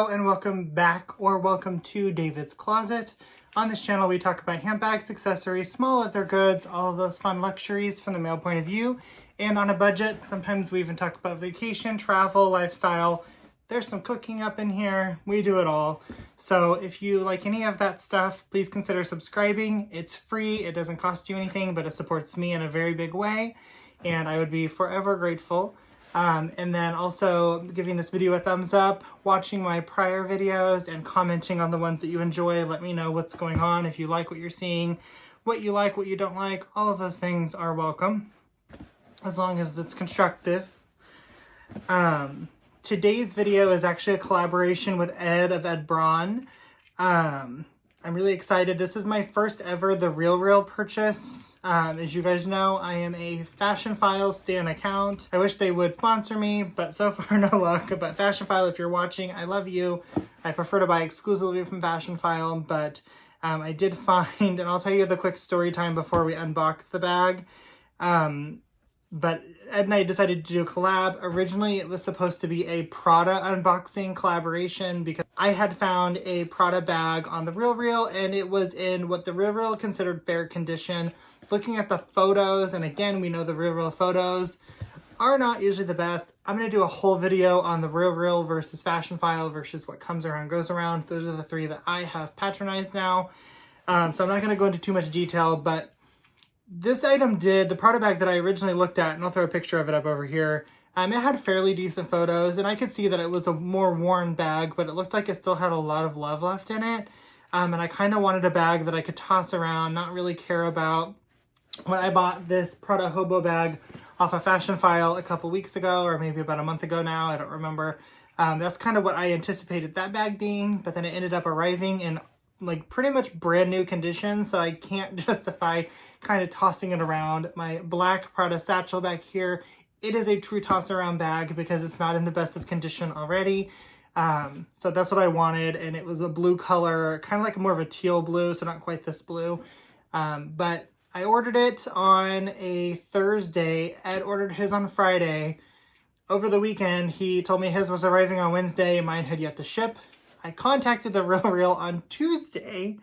Hello and welcome back, or welcome to David's Closet. On this channel we talk about handbags, accessories, small leather goods, all of those fun luxuries from the male point of view, and on a budget. Sometimes we even talk about vacation, travel, lifestyle. There's some cooking up in here. We do it all. So if you like any of that stuff, please consider subscribing. It's free, it doesn't cost you anything, but it supports me in a very big way, and I would be forever grateful. And then also giving this video a thumbs up, watching my prior videos, and commenting on the ones that you enjoy. Let me know what's going on, if you like what you're seeing, what you like, what you don't like. All of those things are welcome, as long as it's constructive. Today's video is actually a collaboration with Ed of Ed Braun. I'm really excited. This is my first ever The RealReal purchase. As you guys know, I am a Fashion File stan account. I wish they would sponsor me, but so far no luck. But Fashion File, if you're watching, I love you. I prefer to buy exclusively from Fashion File, but I did find, and I'll tell you the quick story time before we unbox the bag. But Ed and I decided to do a collab. Originally, it was supposed to be a Prada unboxing collaboration because I had found a Prada bag on the RealReal, and it was in what the RealReal considered fair condition. Looking at the photos, and again, we know the RealReal photos are not usually the best. I'm going to do a whole video on the RealReal versus Fashion File versus what comes around goes around. Those are the three that I have patronized now. So I'm not going to go into too much detail, but this item did, the Prada bag that I originally looked at, and I'll throw a picture of it up over here, it had fairly decent photos, and I could see that it was a more worn bag, but it looked like it still had a lot of love left in it. And I kind of wanted a bag that I could toss around, not really care about. When I bought this Prada Hobo bag off of Fashion File a couple weeks ago, or maybe about a month ago now, I don't remember. That's kind of what I anticipated that bag being, but then it ended up arriving in like pretty much brand new condition, so I can't justify kind of tossing it around. My black Prada satchel back here, it is a true toss around bag because it's not in the best of condition already. So that's what I wanted, and it was a blue color, kind of like more of a teal blue, so not quite this blue. But I ordered it on a Thursday. Ed ordered his on Friday. Over the weekend, he told me his was arriving on Wednesday. Mine had yet to ship. I contacted the RealReal on Tuesday,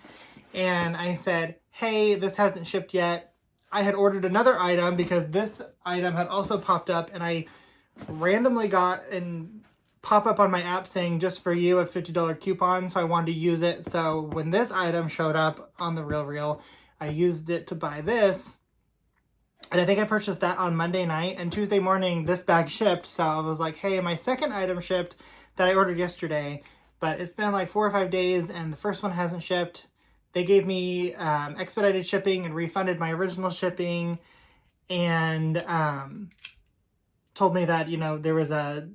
and I said, hey, this hasn't shipped yet. I had ordered another item because this item had also popped up, and I randomly got an pop-up on my app saying just for you a $50 coupon, so I wanted to use it. So when this item showed up on the RealReal, I used it to buy this, and I think I purchased that on Monday night, and Tuesday morning this bag shipped. So I was like, hey, my second item shipped that I ordered yesterday, but it's been like 4 or 5 days and the first one hasn't shipped. They gave me expedited shipping and refunded my original shipping, and told me that, you know, there was a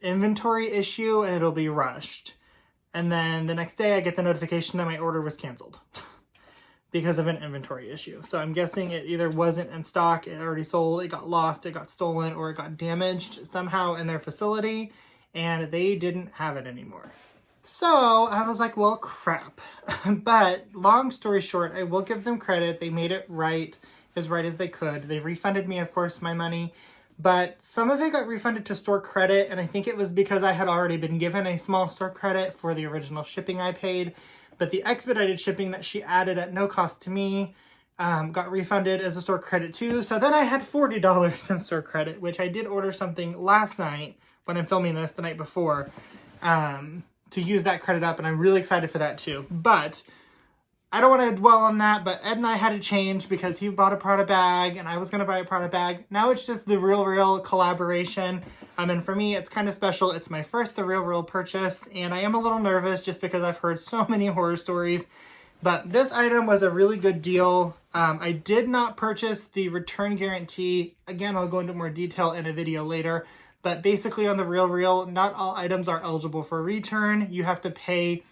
inventory issue and it'll be rushed. And then the next day I get the notification that my order was canceled because of an inventory issue. So I'm guessing it either wasn't in stock, it already sold, it got lost, it got stolen, or it got damaged somehow in their facility, and they didn't have it anymore. So I was like, well, crap. But long story short, I will give them credit. They made it right as they could. They refunded me, of course, my money, but some of it got refunded to store credit, and I think it was because I had already been given a small store credit for the original shipping I paid. But the expedited shipping that she added at no cost to me got refunded as a store credit too. So then I had $40 in store credit, which I did order something last night when I'm filming this the night before, to use that credit up, and I'm really excited for that too. But I don't want to dwell on that, but Ed and I had to change because he bought a Prada bag and I was going to buy a Prada bag. Now it's just the RealReal collaboration. And for me, it's kind of special. It's my first The RealReal purchase, and I am a little nervous just because I've heard so many horror stories. But this item was a really good deal. I did not purchase the return guarantee. Again, I'll go into more detail in a video later. But basically on the RealReal, not all items are eligible for return. You have to pay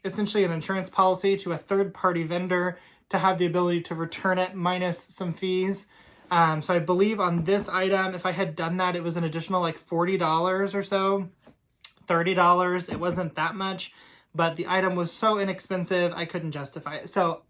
essentially an insurance policy to a third-party vendor to have the ability to return it minus some fees. So I believe on this item, if I had done that, it was an additional like $40 or so, $30. It wasn't that much, but the item was so inexpensive, I couldn't justify it. So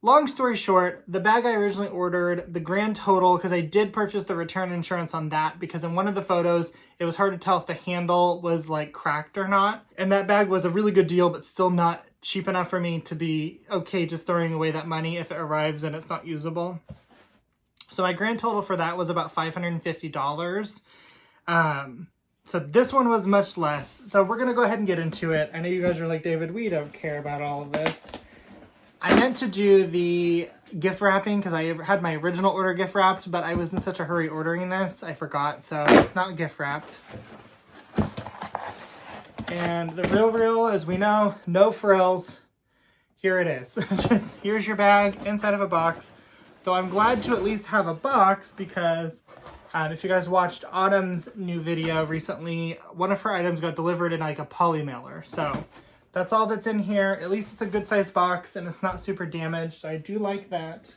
long story short, the bag I originally ordered, the grand total, because I did purchase the return insurance on that, because in one of the photos, it was hard to tell if the handle was like cracked or not. And that bag was a really good deal, but still not cheap enough for me to be okay just throwing away that money if it arrives and it's not usable. So my grand total for that was about $550. So this one was much less. So we're going to go ahead and get into it. I know you guys are like, David, we don't care about all of this. I meant to do the gift wrapping because I had my original order gift wrapped, but I was in such a hurry ordering this, I forgot. So it's not gift wrapped. And the RealReal, as we know, no frills. Here it is. Just here's your bag inside of a box. Though I'm glad to at least have a box because if you guys watched Autumn's new video recently, one of her items got delivered in like a poly mailer. So that's all that's in here. At least it's a good sized box and it's not super damaged. So I do like that.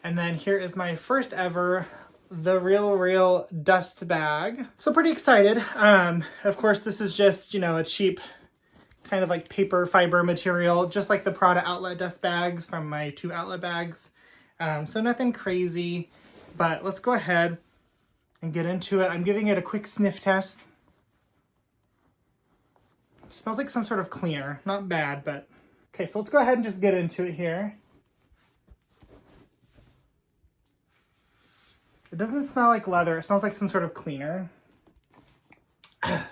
And then here is my first ever, the RealReal dust bag. So pretty excited. Of course, this is just, you know, a cheap kind of like paper fiber material, just like the Prada outlet dust bags from my 2 outlet bags. So nothing crazy, but let's go ahead and get into it. I'm giving it a quick sniff test. It smells like some sort of cleaner. Not bad, but... Okay, so let's go ahead and just get into it here. It doesn't smell like leather. It smells like some sort of cleaner.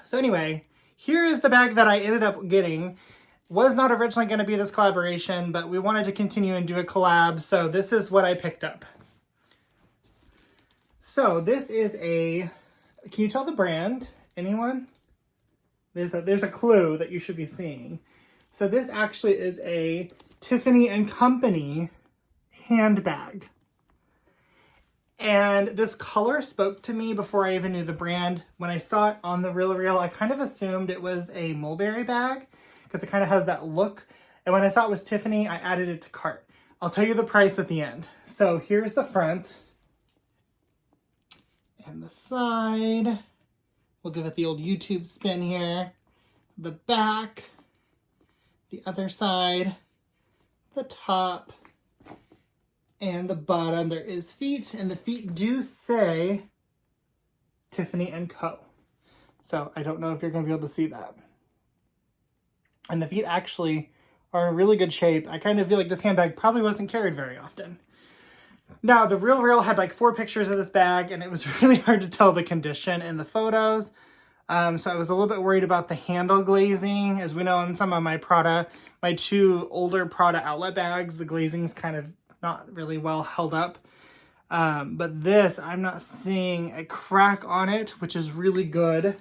So anyway, here is the bag that I ended up getting. Was not originally going to be this collaboration, but we wanted to continue and do a collab, so this is what I picked up. So this is a... Can you tell the brand? Anyone? There's a clue that you should be seeing. So this actually is a Tiffany Co. handbag. And this color spoke to me before I even knew the brand. When I saw it on the RealReal, I kind of assumed it was a mulberry bag because it kind of has that look. And when I saw it was Tiffany, I added it to cart. I'll tell you the price at the end. So here's the front and the side. We'll give it the old YouTube spin here. The back, the other side, the top, and the bottom. There is feet, and the feet do say Tiffany Co. So I don't know if you're going to be able to see that. And the feet actually are in really good shape. I kind of feel like this handbag probably wasn't carried very often. Now, the RealReal had like 4 pictures of this bag, and it was really hard to tell the condition in the photos. So I was a little bit worried about the handle glazing. As we know, on some of my Prada, my 2 older Prada outlet bags, the glazing's kind of not really well held up. But this, I'm not seeing a crack on it, which is really good.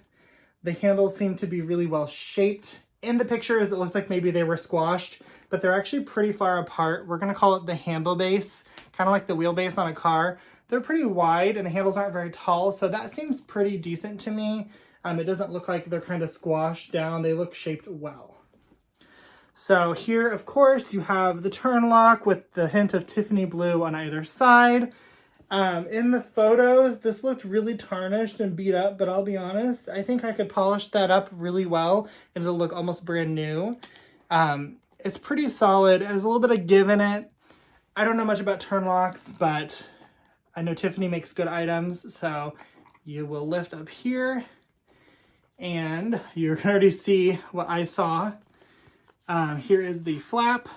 The handles seem to be really well shaped. In the pictures, it looked like maybe they were squashed, but they're actually pretty far apart. We're going to call it the handle base, kind of like the wheelbase on a car. They're pretty wide and the handles aren't very tall, so that seems pretty decent to me. It doesn't look like they're kind of squashed down. They look shaped well. So here, of course, you have the turn lock with the hint of Tiffany blue on either side. In the photos, this looked really tarnished and beat up, but I'll be honest, I think I could polish that up really well and it'll look almost brand new. It's pretty solid. There's a little bit of give in it. I don't know much about turn locks, but I know Tiffany makes good items. So you will lift up here and you can already see what I saw. Here is the flap.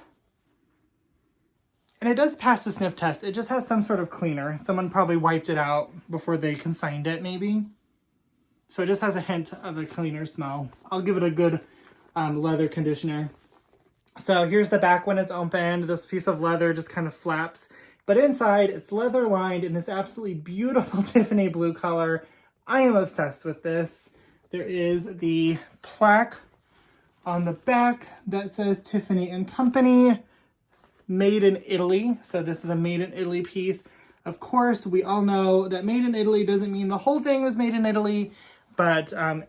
And it does pass the sniff test. It just has some sort of cleaner. Someone probably wiped it out before they consigned it, maybe. So it just has a hint of a cleaner smell. I'll give it a good leather conditioner. So here's the back when it's opened. This piece of leather just kind of flaps. But inside, it's leather lined in this absolutely beautiful Tiffany blue color. I am obsessed with this. There is the plaque on the back that says Tiffany Co. Made in Italy. So this is a made in Italy piece. Of course, we all know that made in Italy doesn't mean the whole thing was made in Italy, but I'm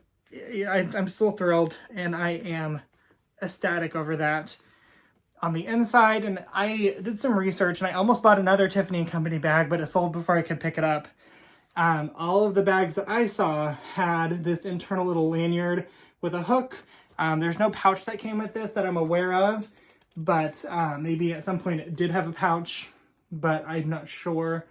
still thrilled and I am ecstatic over that. On the inside, and I did some research and I almost bought another Tiffany Co. bag, but it sold before I could pick it up. All of the bags that I saw had this internal little lanyard with a hook. There's no pouch that came with this that I'm aware of. but maybe at some point it did have a pouch, but I'm not sure.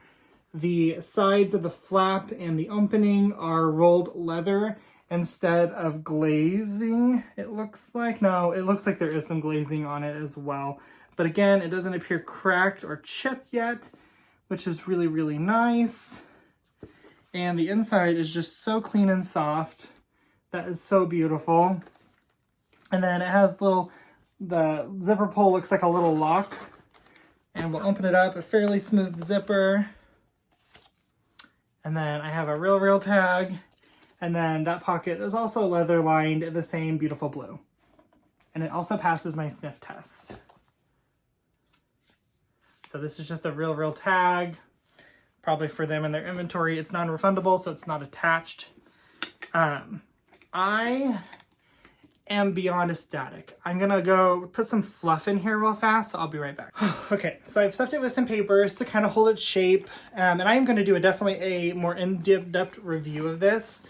The sides of the flap and the opening are rolled leather instead of glazing, it looks like. No, it looks like there is some glazing on it as well. But again, it doesn't appear cracked or chipped yet, which is really, really nice. And the inside is just so clean and soft. That is so beautiful. And then it has the zipper pull looks like a little lock. And we'll open it up, a fairly smooth zipper. And then I have a RealReal tag. And then that pocket is also leather lined in the same beautiful blue. And it also passes my sniff test. So this is just a RealReal tag, probably for them in their inventory. It's non-refundable, so it's not attached. I am beyond ecstatic. I'm gonna go put some fluff in here real fast, so I'll be right back. Okay, so I've stuffed it with some papers to kind of hold its shape, and I am gonna do definitely a more in-depth review of this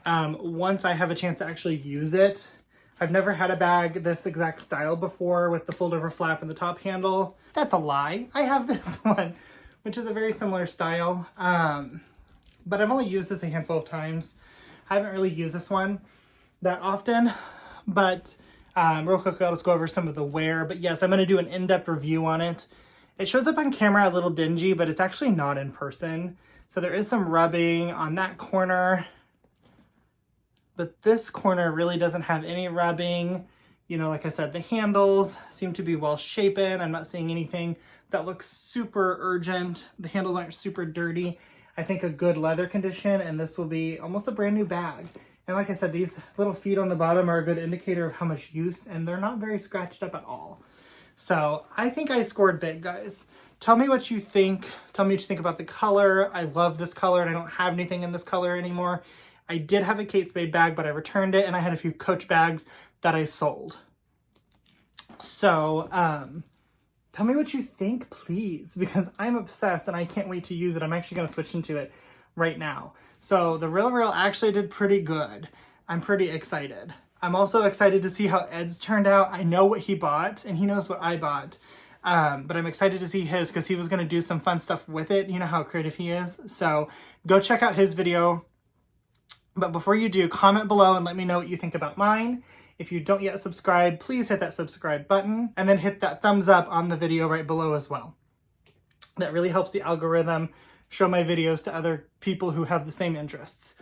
once I have a chance to actually use it. I've never had a bag this exact style before with the fold over flap and the top handle. That's a lie. I have this one, which is a very similar style, but I've only used this a handful of times. I haven't really used this one that often, but real quickly, I'll just go over some of the wear. But yes, I'm going to do an in-depth review on it. It shows up on camera a little dingy, but it's actually not in person. So there is some rubbing on that corner, but this corner really doesn't have any rubbing. You know, like I said, the handles seem to be well shapen. I'm not seeing anything that looks super urgent. The handles aren't super dirty. I think a good leather condition, and this will be almost a brand new bag. And like I said, these little feet on the bottom are a good indicator of how much use, and they're not very scratched up at all. So I think I scored big, guys. Tell me what you think. Tell me what you think about the color. I love this color, and I don't have anything in this color anymore. I did have a Kate Spade bag, but I returned it, and I had a few Coach bags that I sold. So, tell me what you think, please, because I'm obsessed and I can't wait to use it. I'm actually going to switch into it right now. So the RealReal actually did pretty good. I'm pretty excited. I'm also excited to see how Ed's turned out. I know what he bought and he knows what I bought. But I'm excited to see his because he was going to do some fun stuff with it. You know how creative he is. So go check out his video. But before you do, comment below and let me know what you think about mine. If you don't yet subscribe, please hit that subscribe button and then hit that thumbs up on the video right below as well. That really helps the algorithm show my videos to other people who have the same interests.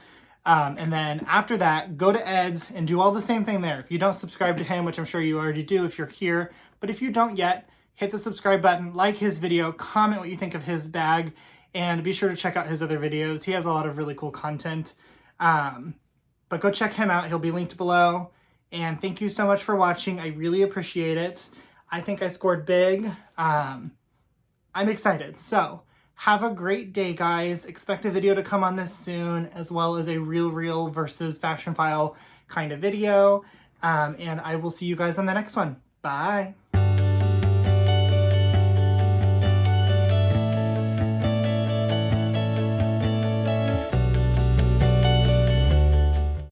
And then after that, go to Ed's and do all the same thing there. If you don't subscribe to him, which I'm sure you already do if you're here, but if you don't yet, hit the subscribe button, like his video, comment what you think of his bag, and be sure to check out his other videos. He has a lot of really cool content. But go check him out. He'll be linked below. And thank you so much for watching. I really appreciate it. I think I scored big. I'm excited. So have a great day, guys. Expect a video to come on this soon, as well as a RealReal versus Fashion File kind of video. And I will see you guys on the next one. Bye.